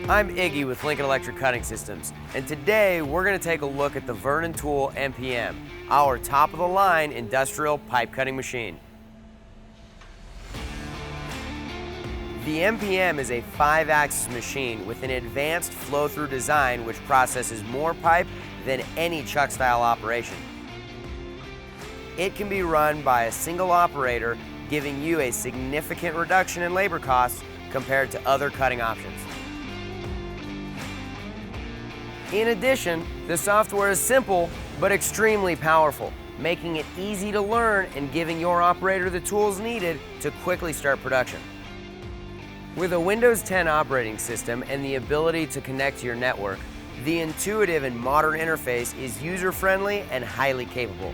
I'm Iggy with Lincoln Electric Cutting Systems, and today we're going to take a look at the Vernon Tool MPM, our top-of-the-line industrial pipe cutting machine. The MPM is a 5-axis machine with an advanced flow-through design which processes more pipe than any chuck-style operation. It can be run by a single operator, giving you a significant reduction in labor costs compared to other cutting options. In addition, the software is simple but extremely powerful, making it easy to learn and giving your operator the tools needed to quickly start production. With a Windows 10 operating system and the ability to connect to your network, the intuitive and modern interface is user-friendly and highly capable.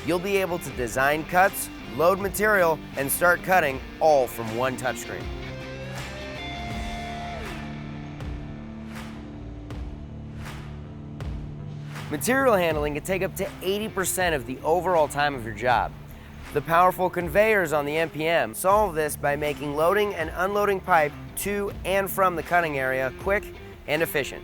You'll be able to design cuts, load material, and start cutting all from one touchscreen. Material handling can take up to 80% of the overall time of your job. The powerful conveyors on the MPM solve this by making loading and unloading pipe to and from the cutting area quick and efficient.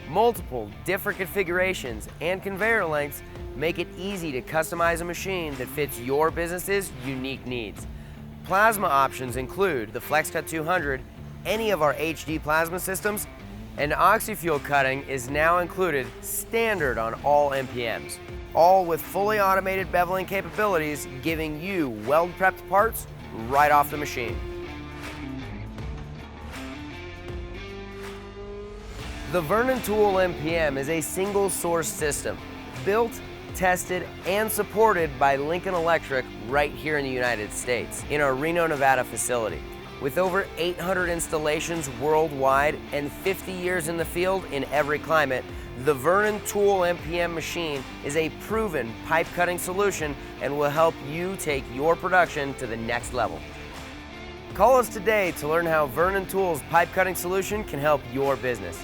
Multiple different configurations and conveyor lengths make it easy to customize a machine that fits your business's unique needs. Plasma options include the FlexCut 200, any of our HD plasma systems, and oxy-fuel cutting is now included standard on all MPMs, all with fully automated beveling capabilities, giving you weld-prepped parts right off the machine. The Vernon Tool MPM is a single-source system, built, tested, and supported by Lincoln Electric right here in the United States, in our Reno, Nevada facility. With over 800 installations worldwide and 50 years in the field in every climate, the Vernon Tool MPM machine is a proven pipe cutting solution and will help you take your production to the next level. Call us today to learn how Vernon Tool's pipe cutting solution can help your business.